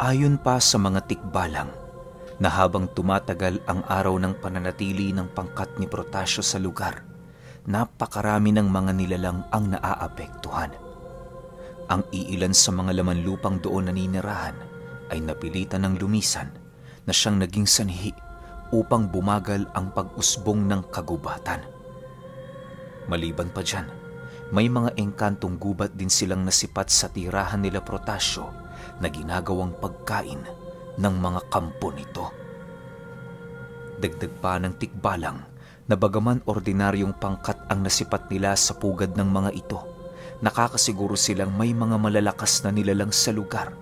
Ayon pa sa mga tikbalang na habang tumatagal ang araw ng pananatili ng pangkat ni Protasio sa lugar, napakarami ng mga nilalang ang naaapektuhan. Ang iilan sa mga laman lupang doon naninirahan ay napilitan ng lumisan na siyang naging sanhi upang bumagal ang pag-usbong ng kagubatan. Maliban pa dyan, may mga engkantong gubat din silang nasipat sa tirahan nila Protasio na ginagawang pagkain ng mga kampo nito. Dagdag pa ng tikbalang na bagaman ordinaryong pangkat ang nasipat nila sa pugad ng mga ito, nakakasiguro silang may mga malalakas na nilalang sa lugar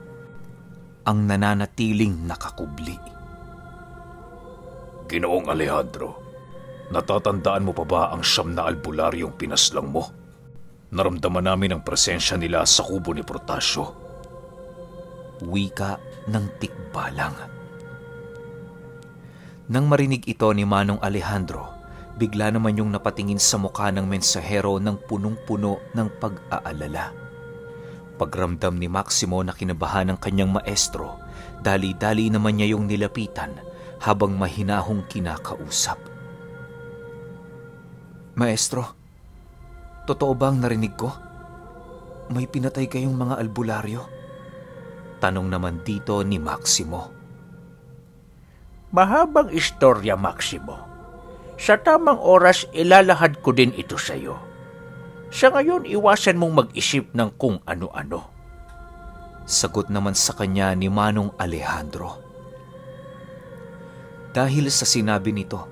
ang nananatiling nakakubli. Ginoong Alejandro, natatandaan mo pa ba ang siyam na albularyong pinaslang mo? Naramdaman namin ang presensya nila sa kubo ni Protasio. Wika ng tikbalang. Nang marinig ito ni Manong Alejandro, bigla naman yung napatingin sa mukha ng mensahero ng punong-puno ng pag-aalala. Pagramdam ni Maximo na kinabahan ng kanyang maestro, dali-dali naman niya yung nilapitan habang mahinahong kinakausap. Maestro, totoo ba ang narinig ko? May pinatay kayong mga albularyo? Tanong naman dito ni Maximo. Mahabang istorya, Maximo. Sa tamang oras, ilalahad ko din ito sa iyo. Sa ngayon, iwasan mong mag-isip ng kung ano-ano. Sagot naman sa kanya ni Manong Alejandro. Dahil sa sinabi nito,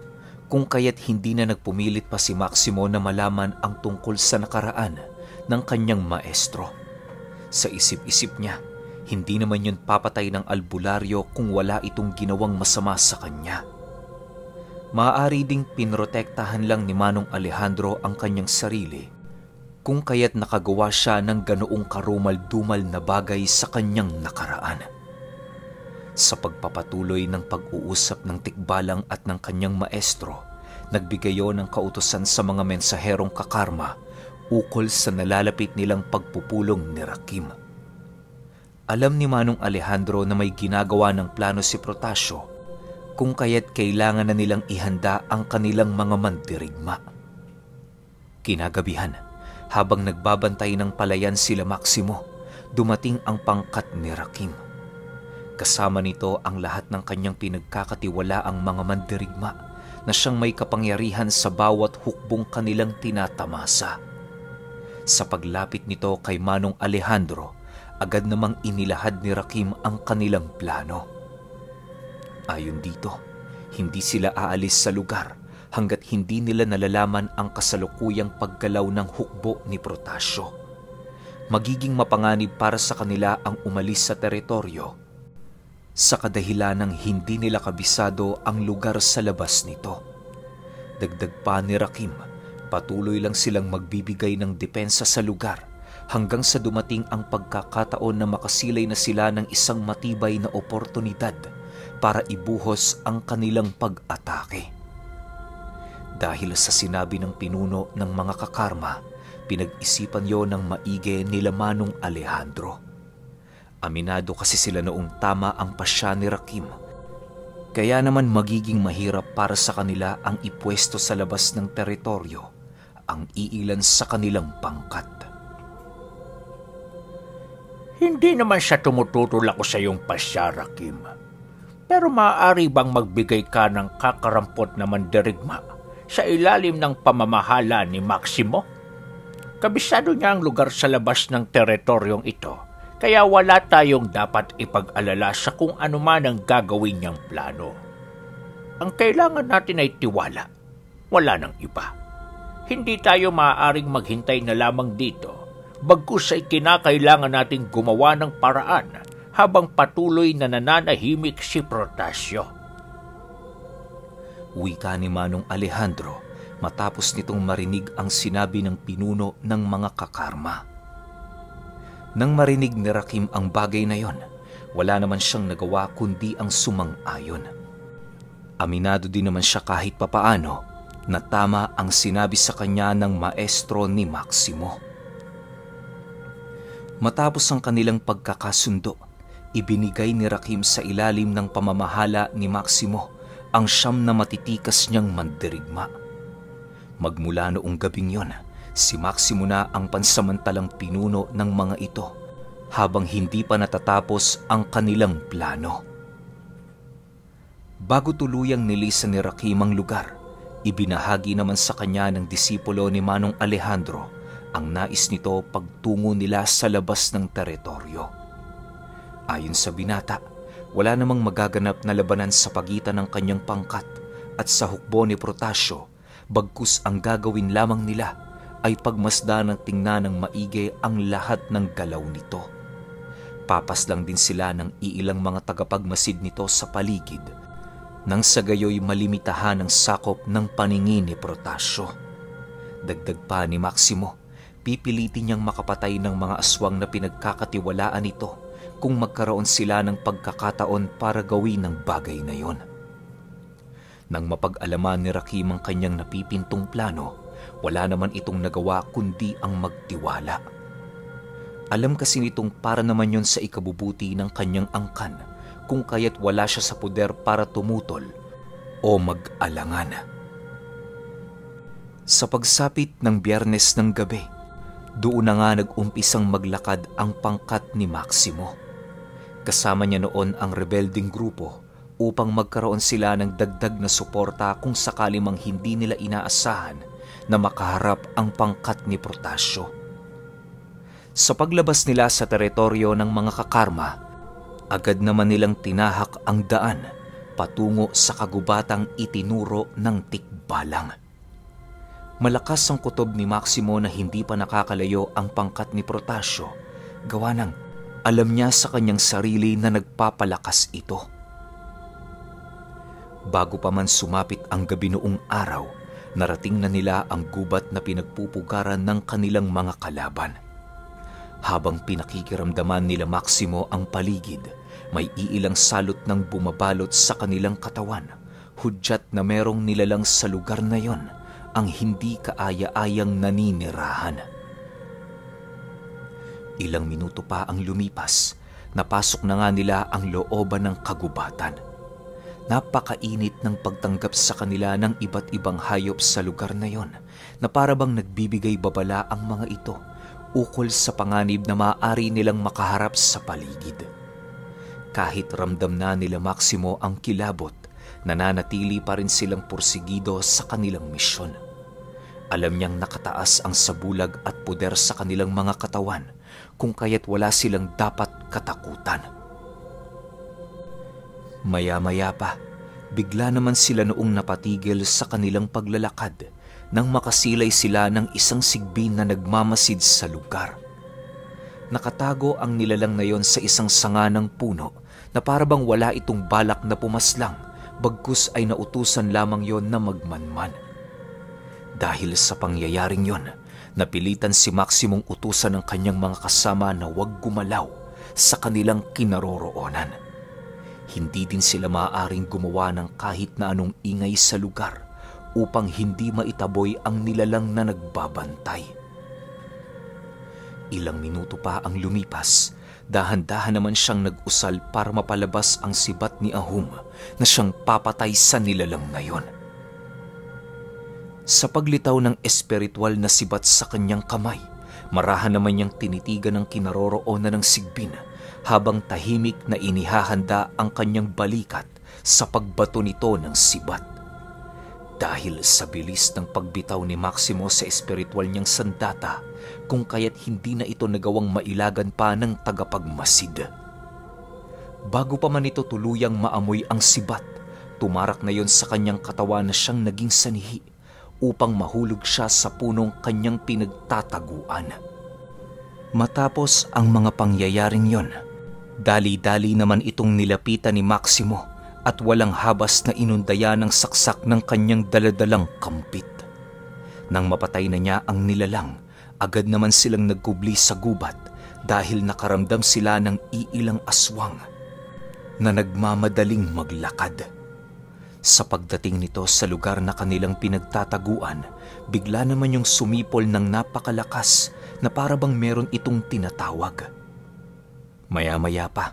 kung kaya't hindi na nagpumilit pa si Maximo na malaman ang tungkol sa nakaraan ng kanyang maestro. Sa isip-isip niya, hindi naman yun papatay ng albularyo kung wala itong ginawang masama sa kanya. Maaari ding pinrotektahan lang ni Manong Alejandro ang kanyang sarili kung kaya't nakagawa siya ng ganoong karumal-dumal na bagay sa kanyang nakaraan. Sa pagpapatuloy ng pag-uusap ng tikbalang at ng kanyang maestro, nagbigayo ng kautusan sa mga mensaherong kakarma ukol sa nalalapit nilang pagpupulong ni Rakim. Alam ni Manong Alejandro na may ginagawa ng plano si Protasio kung kaya't kailangan na nilang ihanda ang kanilang mga mandirigma. Kinagabihan, habang nagbabantay ng palayan sila Maximo, dumating ang pangkat ni Rakim. Kasama nito ang lahat ng kanyang pinagkakatiwalaang mga mandirigma na siyang may kapangyarihan sa bawat hukbong kanilang tinatamasa. Sa paglapit nito kay Manong Alejandro, agad namang inilahad ni Rakim ang kanilang plano. Ayon dito, hindi sila aalis sa lugar hanggat hindi nila nalalaman ang kasalukuyang paggalaw ng hukbo ni Protasio. Magiging mapanganib para sa kanila ang umalis sa teritoryo sa kadahilanang hindi nila kabisado ang lugar sa labas nito. Dagdag pa ni Rakim, patuloy lang silang magbibigay ng depensa sa lugar hanggang sa dumating ang pagkakataon na makasilay na sila ng isang matibay na oportunidad para ibuhos ang kanilang pag-atake. Dahil sa sinabi ng pinuno ng mga kakarma, pinag-isipan yon ng maigi nila Manong Alejandro. Aminado kasi sila noong tama ang pasya ni Rakim. Kaya naman magiging mahirap para sa kanila ang ipwesto sa labas ng teritoryo ang iilan sa kanilang pangkat. Hindi naman siya tumututol ako sa iyong pasya, Rakim. Pero maaari bang magbigay ka ng kakarampot na mandirigma sa ilalim ng pamamahala ni Maximo? Kabisado niya ang lugar sa labas ng teritoryong ito, kaya wala tayong dapat ipag-alala sa kung ano man ang gagawin niyang plano. Ang kailangan natin ay tiwala, wala nang iba. Hindi tayo maaaring maghintay na lamang dito, bagkus ay kinakailangan nating gumawa ng paraan habang patuloy na nananahimik si Protasio. Wika ni Manong Alejandro matapos nitong marinig ang sinabi ng pinuno ng mga kakarma. Nang marinig ni Rakim ang bagay na yon, wala naman siyang nagawa kundi ang sumang-ayon. Aminado din naman siya kahit papaano na tama ang sinabi sa kanya ng maestro ni Maximo. Matapos ang kanilang pagkakasundo, ibinigay ni Rakim sa ilalim ng pamamahala ni Maximo ang 9 na matitikas niyang mandirigma. Magmula noong gabing yon, si Maximo na ang pansamantalang pinuno ng mga ito habang hindi pa natatapos ang kanilang plano. Bago tuluyang nilisan ni Rakim ang lugar, ibinahagi naman sa kanya ng disipulo ni Manong Alejandro ang nais nito pagtungo nila sa labas ng teritoryo. Ayon sa binata, wala namang magaganap na labanan sa pagitan ng kanyang pangkat at sa hukbo ni Protasio, bagkus ang gagawin lamang nila ay pagmasdan ng tingnan ng maigi ang lahat ng galaw nito. Papaslang din sila ng iilang mga tagapagmasid nito sa paligid nang sa gayoy malimitahan ang sakop ng paningin ni Protasio. Dagdag pa ni Maximo, pipilitin niyang makapatay ng mga aswang na pinagkakatiwalaan nito kung magkaroon sila ng pagkakataon para gawin ang bagay na yon. Nang mapag-alaman ni Rakim ang kanyang napipintong plano, wala naman itong nagawa kundi ang magtiwala. Alam kasi nitong para naman yon sa ikabubuti ng kanyang angkan, kung kaya't wala siya sa puder para tumutol o mag-alangan. Sa pagsapit ng Biyernes ng gabi, doon na nga nag-umpisang maglakad ang pangkat ni Maximo. Kasama niya noon ang rebelding grupo upang magkaroon sila ng dagdag na suporta kung sakali mang hindi nila inaasahan na makaharap ang pangkat ni Protasio. Sa paglabas nila sa teritoryo ng mga kakarma, agad naman nilang tinahak ang daan patungo sa kagubatang itinuro ng tikbalang. Malakas ang kutob ni Maximo na hindi pa nakakalayo ang pangkat ni Protasio, gawa ng alam niya sa kanyang sarili na nagpapalakas ito. Bago pa man sumapit ang gabi noong araw, narating na nila ang gubat na pinagpupugaran ng kanilang mga kalaban. Habang pinakikiramdaman nila Maximo ang paligid, may iilang salot ng bumabalot sa kanilang katawan, hudyat na merong nilalang sa lugar na yon ang hindi kaaya-ayang naninirahan. Ilang minuto pa ang lumipas, napasok na nga nila ang looban ng kagubatan. Napakainit ng pagtanggap sa kanila ng iba't ibang hayop sa lugar na yon, na parabang nagbibigay babala ang mga ito ukol sa panganib na maaari nilang makaharap sa paligid. Kahit ramdam na nila Maximo ang kilabot, nananatili pa rin silang porsigido sa kanilang misyon. Alam niyang nakataas ang sabulag at puder sa kanilang mga katawan, kung kaya't wala silang dapat katakutan. Maya-maya pa, bigla naman sila noong napatigil sa kanilang paglalakad nang makasilay sila ng isang sigbin na nagmamasid sa lugar. Nakatago ang nilalang na yon sa isang sanga ng puno na parabang wala itong balak na pumaslang, bagkus ay nautusan lamang yon na magmanman. Dahil sa pangyayaring yon, napilitan si Maximong utusan ng kanyang mga kasama na huwag gumalaw sa kanilang kinaroroonan. Hindi din sila maaaring gumawa ng kahit na anong ingay sa lugar upang hindi maitaboy ang nilalang na nagbabantay. Ilang minuto pa ang lumipas, dahan-dahan naman siyang nag-usal para mapalabas ang sibat ni Ahum na siyang papatay sa nilalang na yon. Sa paglitaw ng espiritual na sibat sa kanyang kamay, marahan naman niyang tinitigan ng kinaroroonan ng sigbin habang tahimik na inihahanda ang kanyang balikat sa pagbato nito ng sibat. Dahil sa bilis ng pagbitaw ni Maximo sa espiritual niyang sandata, kung kaya't hindi na ito nagawang mailagan pa ng tagapagmasid. Bago pa man ito tuluyang maamoy ang sibat, tumarak na yon sa kanyang katawan na siyang naging sanihi upang mahulog siya sa punong kanyang pinagtataguan. Matapos ang mga pangyayaring yon, dali-dali naman itong nilapitan ni Maximo at walang habas na inundaya ng saksak ng kanyang daladalang kampit. Nang mapatay na niya ang nilalang, agad naman silang nagkubli sa gubat dahil nakaramdam sila ng iilang aswang na nagmamadaling maglakad. Sa pagdating nito sa lugar na kanilang pinagtataguan, bigla naman yung sumipol ng napakalakas na parabang meron itong tinatawag. Maya-maya pa,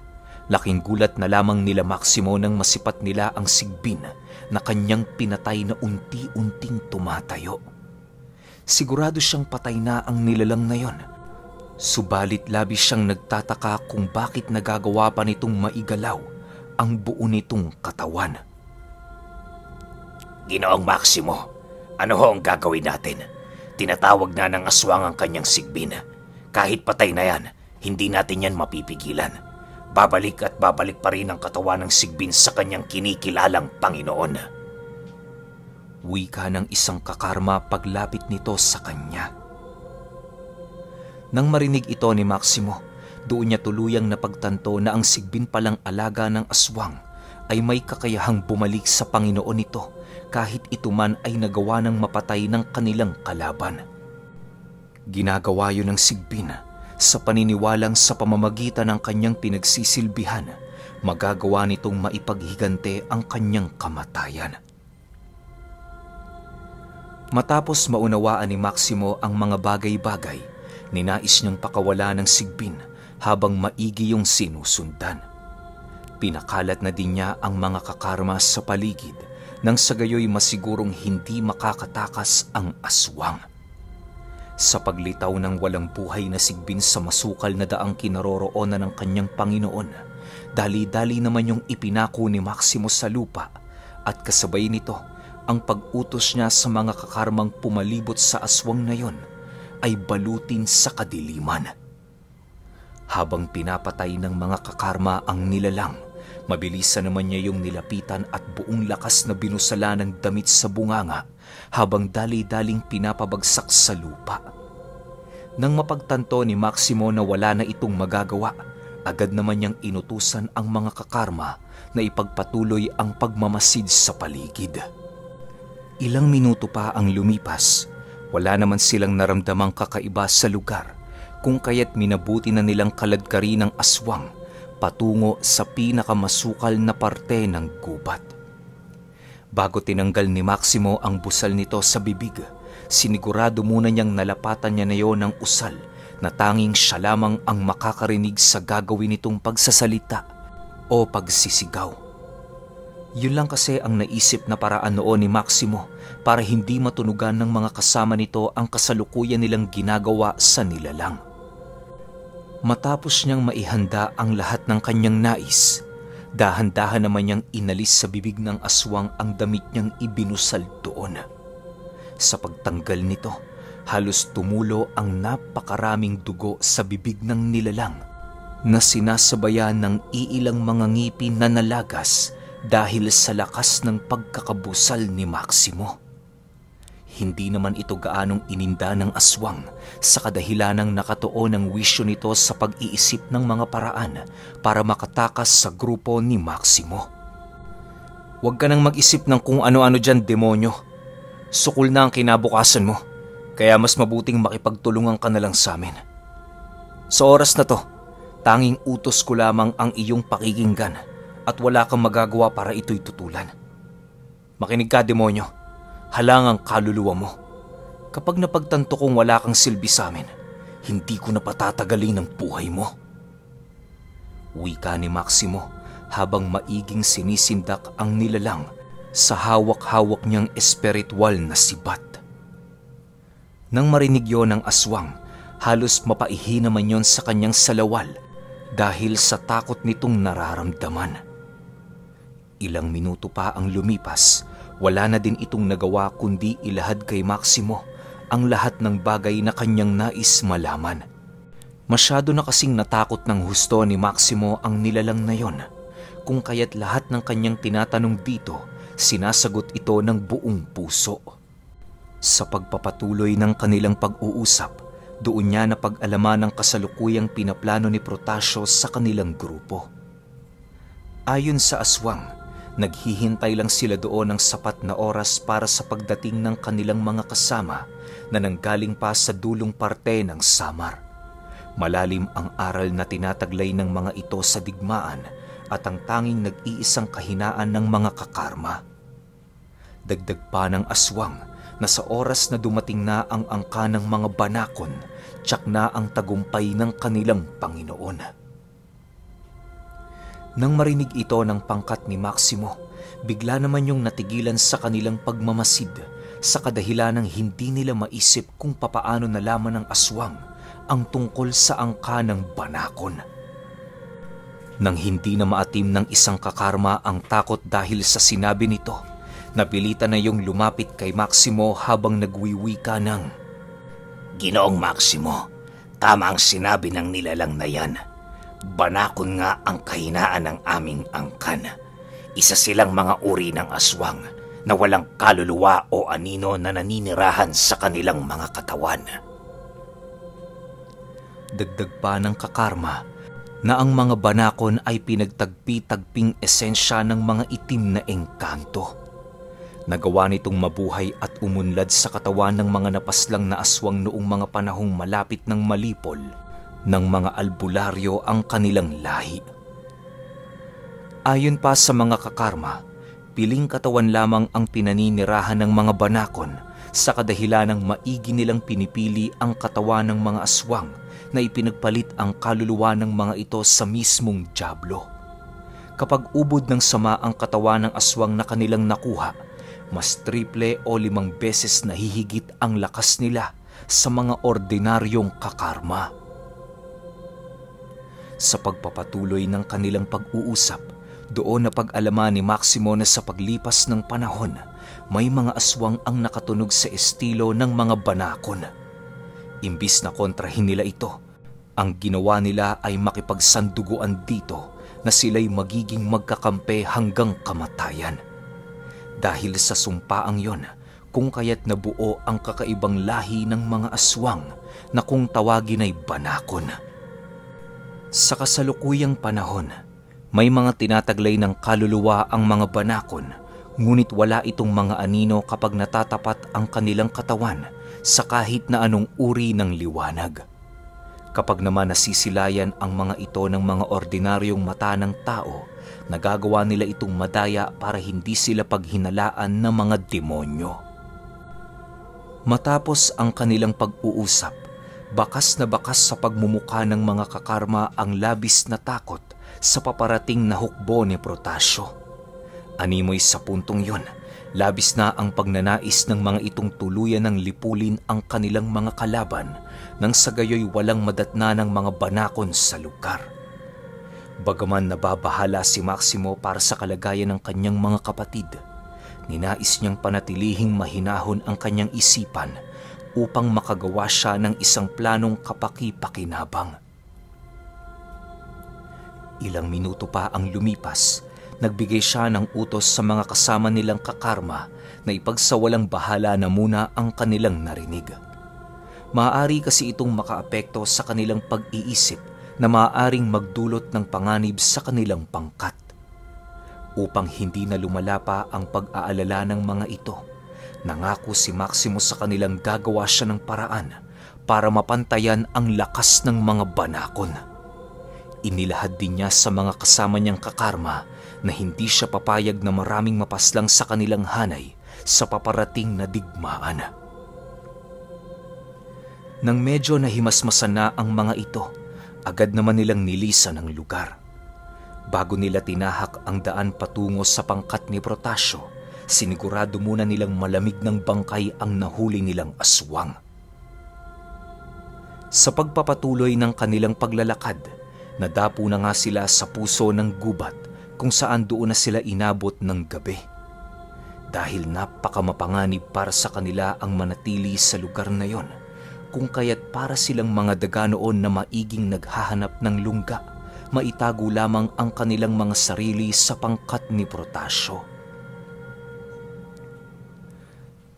Laking gulat na lamang nila Maximo nang masipat nila ang sigbin na kanyang pinatay na unti-unting tumatayo. Sigurado siyang patay na ang nilalang na yon. Subalit labis siyang nagtataka kung bakit nagagawa pa nitong maigalaw ang buo nitong katawan. Ginoong Maximo, ano ho ang gagawin natin? Tinatawag na ng aswang ang kanyang sigbin. Kahit patay na yan, hindi natin yan mapipigilan. Babalik at babalik pa rin ang katawan ng sigbin sa kanyang kinikilalang Panginoon. Wika ng isang kakarma paglapit nito sa kanya. Nang marinig ito ni Maximo, doon niya tuluyang napagtanto na ang sigbin palang alaga ng aswang ay may kakayahang bumalik sa Panginoon nito kahit ito man ay nagawa ng mapatay ng kanilang kalaban. Ginagawa yun ng sigbin sa paniniwalang sa pamamagitan ng kanyang pinagsisilbihan, magagawa nitong maipaghigante ang kanyang kamatayan. Matapos maunawaan ni Maximo ang mga bagay-bagay, ninais niyang pakawala ng sigbin habang maigi yung sinusundan. Pinakalat na din niya ang mga kakarma sa paligid nang sa gayoy masigurong hindi makakatakas ang aswang. Sa paglitaw ng walang buhay na sigbin sa masukal na daang kinaroroonan ng kanyang Panginoon, dali-dali naman yung ipinako ni Maximo sa lupa at kasabay nito ang pag-utos niya sa mga kakarmang pumalibot sa aswang na yon ay balutin sa kadiliman. Habang pinapatay ng mga kakarma ang nilalang, mabilisan naman niya yung nilapitan at buong lakas na binusala ng damit sa bunganga habang dali-daling pinapabagsak sa lupa. Nang mapagtanto ni Maximo na wala na itong magagawa, agad naman niyang inutusan ang mga kakarma na ipagpatuloy ang pagmamasid sa paligid. Ilang minuto pa ang lumipas, wala naman silang naramdamang kakaiba sa lugar kung kaya't minabuti na nilang kaladkari ng aswang patungo sa pinakamasukal na parte ng gubat. Bago tinanggal ni Maximo ang busal nito sa bibig, sinigurado muna niyang nalapatan niya na yon ng usal na tanging siya lamang ang makakarinig sa gagawin nitong pagsasalita o pagsisigaw. Yun lang kasi ang naisip na paraan noon ni Maximo para hindi matunugan ng mga kasama nito ang kasalukuyan nilang ginagawa sa nilalang. Matapos niyang maihanda ang lahat ng kanyang nais, dahan-dahan naman niyang inalis sa bibig ng aswang ang damit niyang ibinusal doon. Sa pagtanggal nito, halos tumulo ang napakaraming dugo sa bibig ng nilalang na sinasabayan ng iilang mga ngipin na nalagas dahil sa lakas ng pagkakabusal ni Maximo. Hindi naman ito gaanong ininda ng aswang sa kadahilanang nakatuon ang wisyo nito sa pag-iisip ng mga paraan para makatakas sa grupo ni Maximo. Huwag ka nang mag-isip ng kung ano-ano dyan, demonyo. Sukul na ang kinabukasan mo, kaya mas mabuting makipagtulungan ka na lang sa amin. Sa oras na to, tanging utos ko lamang ang iyong pakikinggan at wala kang magagawa para ito'y tutulan. Makinig ka, demonyo. Halangang kaluluwa mo. Kapag napagtanto kong wala kang silbi sa amin, hindi ko na patatagalin ang buhay mo. Wika ni Maximo habang maiging sinisindak ang nilalang sa hawak-hawak niyang espiritual na sibat. Nang marinig yon ng aswang, halos mapaihi naman yon sa kanyang salawal dahil sa takot nitong nararamdaman. Ilang minuto pa ang lumipas, wala na din itong nagawa kundi ilahad kay Maximo ang lahat ng bagay na kanyang nais malaman. Masyado na kasing natakot ng husto ni Maximo ang nilalang na yon, kung kaya't lahat ng kanyang tinatanong dito, sinasagot ito ng buong puso. Sa pagpapatuloy ng kanilang pag-uusap, doon niya napag-alaman ang kasalukuyang pinaplano ni Protasio sa kanilang grupo. Ayon sa aswang, naghihintay lang sila doon ng sapat na oras para sa pagdating ng kanilang mga kasama na nanggaling pa sa dulong parte ng Samar. Malalim ang aral na tinataglay ng mga ito sa digmaan at ang tanging nag-iisang kahinaan ng mga kakarma. Dagdag pa ng aswang na sa oras na dumating na ang angka ng mga banakon, tiyak na ang tagumpay ng kanilang Panginoon. Nang marinig ito ng pangkat ni Maximo, bigla naman yung natigilan sa kanilang pagmamasid sa kadahilanang hindi nila maisip kung papaano nalaman ng aswang ang tungkol sa angka ng banakon. Nang hindi na maatim ng isang kakarma ang takot dahil sa sinabi nito, napilitan na yung lumapit kay Maximo habang nagwiwika ng, "Ginoong Maximo, tama ang sinabi ng nilalang na yan. Banakon nga ang kahinaan ng aming angkan. Isa silang mga uri ng aswang na walang kaluluwa o anino na naninirahan sa kanilang mga katawan." Dagdag pa ng kakarma na ang mga banakon ay pinagtagpi-tagping esensya ng mga itim na engkanto. Nagawa nitong mabuhay at umunlad sa katawan ng mga napaslang na aswang noong mga panahong malapit ng malipol ng mga albularyo ang kanilang lahi. Ayon pa sa mga kakarma, piling katawan lamang ang pinaninirahan ng mga banakon sa kadahilanang maigi nilang pinipili ang katawan ng mga aswang na ipinagpalit ang kaluluwa ng mga ito sa mismong dyablo. Kapag ubod ng sama ang katawan ng aswang na kanilang nakuha, mas triple o 5 beses nahihigit ang lakas nila sa mga ordinaryong kakarma. Sa pagpapatuloy ng kanilang pag-uusap, doon na pag-alaman ni Maximo na sa paglipas ng panahon, may mga aswang ang nakatunog sa estilo ng mga banakon. Imbis na kontrahin nila ito, ang ginawa nila ay makipagsanduguan dito na sila'y magiging magkakampi hanggang kamatayan. Dahil sa sumpaang yon, kung kaya't nabuo ang kakaibang lahi ng mga aswang na kung tawagin ay banakon. Sa kasalukuyang panahon, may mga tinataglay ng kaluluwa ang mga banakon, ngunit wala itong mga anino kapag natatapat ang kanilang katawan sa kahit na anong uri ng liwanag. Kapag naman nasisilayan ang mga ito ng mga ordinaryong mata ng tao, nagagawa nila itong madaya para hindi sila paghinalaan ng mga demonyo. Matapos ang kanilang pag-uusap, bakas na bakas sa pagmumuka ng mga kakarma ang labis na takot sa paparating na hukbo ni Protasio. Animoy sa puntong yon, labis na ang pagnanais ng mga itong tuluyan ng lipulin ang kanilang mga kalaban nang sa gayoy walang madatna ng mga banakon sa lugar. Bagaman nababahala si Maximo para sa kalagayan ng kanyang mga kapatid, ninais niyang panatilihing mahinahon ang kanyang isipan upang makagawa siya ng isang planong kapaki-pakinabang. Ilang minuto pa ang lumipas, nagbigay siya ng utos sa mga kasama nilang kakarma na ipagsawalang bahala na muna ang kanilang narinig. Maaari kasi itong makaapekto sa kanilang pag-iisip na maaaring magdulot ng panganib sa kanilang pangkat. Upang hindi na lumala pa ang pag-aalala ng mga ito, nangako si Maximo sa kanilang gagawa siya ng paraan para mapantayan ang lakas ng mga banakon. Inilahad din niya sa mga kasama niyang kakarma na hindi siya papayag na maraming mapaslang sa kanilang hanay sa paparating na digmaan. Nang medyo nahimasmasan na ang mga ito, agad naman nilang nilisan ang lugar. Bago nila tinahak ang daan patungo sa pangkat ni Protasio, sinigurado muna nilang malamig ng bangkay ang nahuli nilang aswang. Sa pagpapatuloy ng kanilang paglalakad, nadapo na nga sila sa puso ng gubat kung saan doon na sila inabot ng gabi. Dahil napakamapanganib para sa kanila ang manatili sa lugar na yon, kung kaya't para silang mga daga noon na maiging naghahanap ng lungga, maitago lamang ang kanilang mga sarili sa pangkat ni Protasio.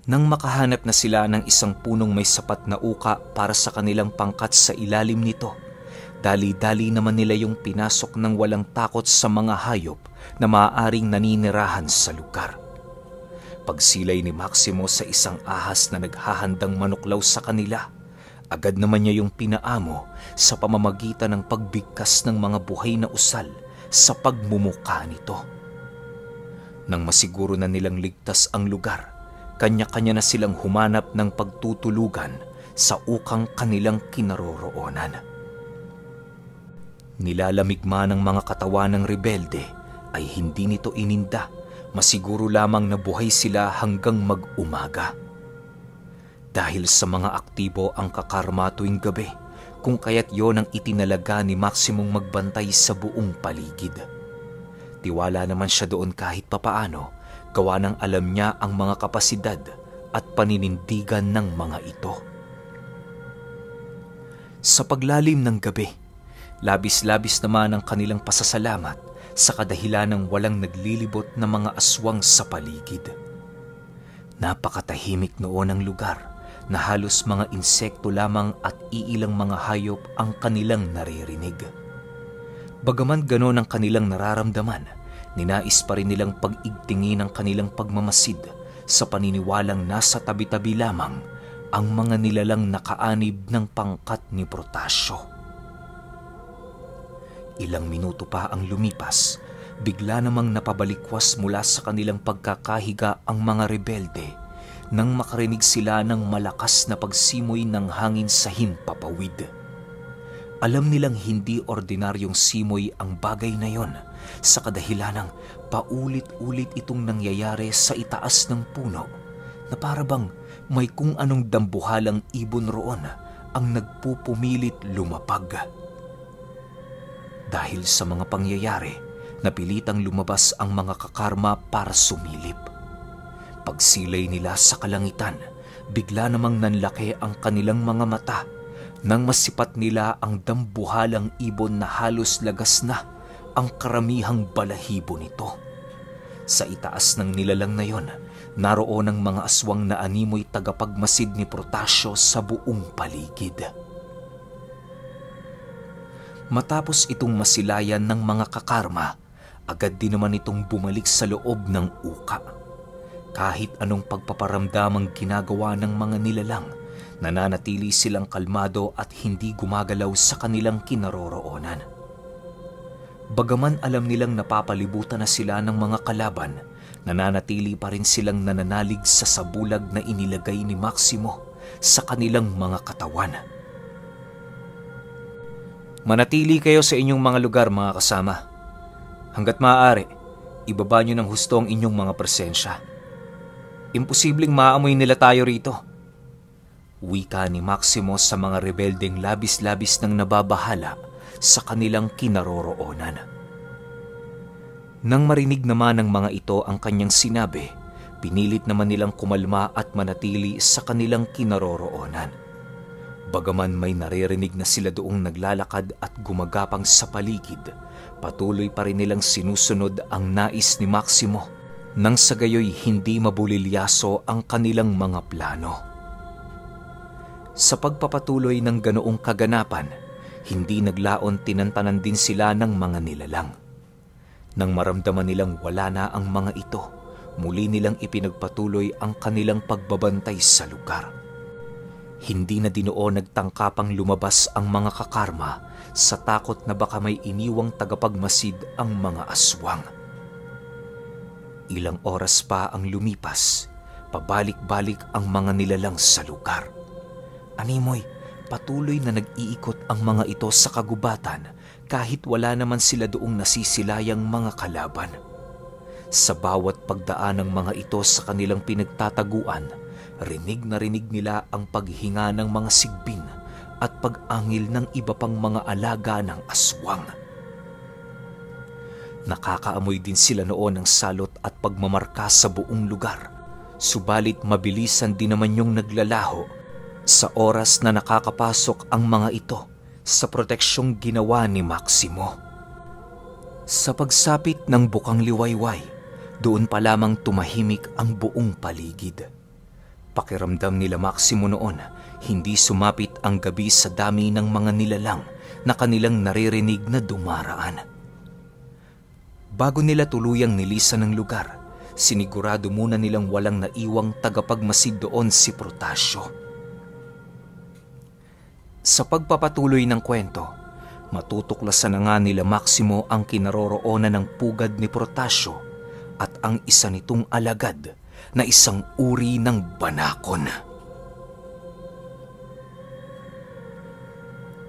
Nang makahanap na sila ng isang punong may sapat na uka para sa kanilang pangkat sa ilalim nito, dali-dali naman nila yung pinasok ng walang takot sa mga hayop na maaaring naninirahan sa lugar. Pagsilay ni Maximo sa isang ahas na naghahandang manuklaw sa kanila, agad naman niya yung pinaamo sa pamamagitan ng pagbigkas ng mga buhay na usal sa pagmumuka nito. Nang masiguro na nilang ligtas ang lugar, kanya-kanya na silang humanap ng pagtutulugan sa ukang kanilang kinaroroonan. Nilalamig man ng mga katawan ng rebelde ay hindi nito ininda, masiguro lamang na buhay sila hanggang mag-umaga. Dahil sa mga aktibo ang kakarma tuwing gabi, kung kaya't yon ang itinalaga ni Maximong magbantay sa buong paligid. Tiwala naman siya doon kahit papaano, gawa ng alam niya ang mga kapasidad at paninindigan ng mga ito. Sa paglalim ng gabi, labis-labis naman ang kanilang pasasalamat sa kadahilan ng walang naglilibot na mga aswang sa paligid. Napakatahimik noon ang lugar na halos mga insekto lamang at iilang mga hayop ang kanilang naririnig. Bagaman gano'n ang kanilang nararamdaman, ninais pa rin nilang pag-igtingin ang kanilang pagmamasid sa paniniwalang nasa tabi-tabi lamang ang mga nilalang nakaanib ng pangkat ni Protasio. Ilang minuto pa ang lumipas, bigla namang napabalikwas mula sa kanilang pagkakahiga ang mga rebelde nang makarinig sila ng malakas na pagsimoy ng hangin sa himpapawid. Alam nilang hindi ordinaryong simoy ang bagay na yon sa kadahilanang paulit-ulit itong nangyayari sa itaas ng puno na parabang may kung anong dambuhalang ibon roon ang nagpupumilit lumapag. Dahil sa mga pangyayari, napilitang lumabas ang mga kakarma para sumilip. Pagsilay nila sa kalangitan, bigla namang nanlaki ang kanilang mga mata nang masipat nila ang dambuhalang ibon na halos lagas na ang karamihang balahibo nito. Sa itaas ng nilalang na yon, naroon ang mga aswang na animoy tagapagmasid ni Protasio sa buong paligid. Matapos itong masilayan ng mga kakarma, agad din naman itong bumalik sa loob ng uka. Kahit anong pagpaparamdam ang ginagawa ng mga nilalang, nananatili silang kalmado at hindi gumagalaw sa kanilang kinaroroonan. Bagaman alam nilang napapalibutan na sila ng mga kalaban, nananatili pa rin silang nananalig sa sabulag na inilagay ni Maximo sa kanilang mga katawan. Manatili kayo sa inyong mga lugar, mga kasama. Hanggat maaari, ibaba nyo ng husto ang inyong mga presensya. Imposibleng maamoy nila tayo rito. Wika ni Maximo sa mga rebeldeng labis-labis nang nababahala sa kanilang kinaroroonan. Nang marinig naman ng mga ito ang kanyang sinabi, pinilit naman nilang kumalma at manatili sa kanilang kinaroroonan. Bagaman may naririnig na sila doong naglalakad at gumagapang sa paligid, patuloy pa rin nilang sinusunod ang nais ni Maximo nang sa gayoy hindi mabulilyaso ang kanilang mga plano. Sa pagpapatuloy ng ganoong kaganapan, hindi naglaon tinantanan din sila ng mga nilalang. Nang maramdaman nilang wala na ang mga ito, muli nilang ipinagpatuloy ang kanilang pagbabantay sa lugar. Hindi na dinoon nagtangkapang lumabas ang mga kakarma sa takot na baka may iniwang tagapagmasid ang mga aswang. Ilang oras pa ang lumipas, pabalik-balik ang mga nilalang sa lugar. Animoy, patuloy na nag-iikot ang mga ito sa kagubatan kahit wala naman sila doong nasisilayang mga kalaban. Sa bawat pagdaan ng mga ito sa kanilang pinagtataguan, rinig na rinig nila ang paghinga ng mga sigbin at pag-angil ng iba pang mga alaga ng aswang. Nakakaamoy din sila noon ng salot at pagmamarka sa buong lugar, subalit mabilisan din naman yung naglalaho sa oras na nakakapasok ang mga ito sa proteksyong ginawa ni Maximo. Sa pagsapit ng bukang liwayway, doon pa lamang tumahimik ang buong paligid. Pakiramdam nila Maximo noon, hindi sumapit ang gabi sa dami ng mga nilalang na kanilang naririnig na dumaraan. Bago nila tuluyang nilisan ng lugar, sinigurado muna nilang walang naiwang tagapagmasid doon si Protasio. Sa pagpapatuloy ng kwento, matutuklasan na nga nila Maximo ang kinaroroonan ng pugad ni Protasio at ang isa nitong alagad na isang uri ng banakon.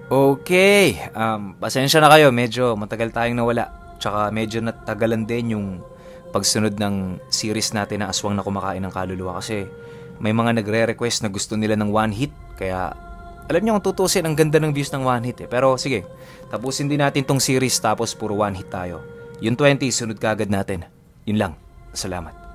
Okay, pasensya na kayo, medyo matagal tayong nawala. Tsaka medyo natagalan din yung pagsunod ng series natin na Aswang na Kumakain ng Kaluluwa kasi may mga nagre-request na gusto nila ng one hit. Kaya alam niyo kung tutusin, ang ganda ng views ng one hit eh. Pero sige, tapusin din natin tong series tapos puro one hit tayo. Yung 20, sunod ka agad natin. Yun lang. Salamat.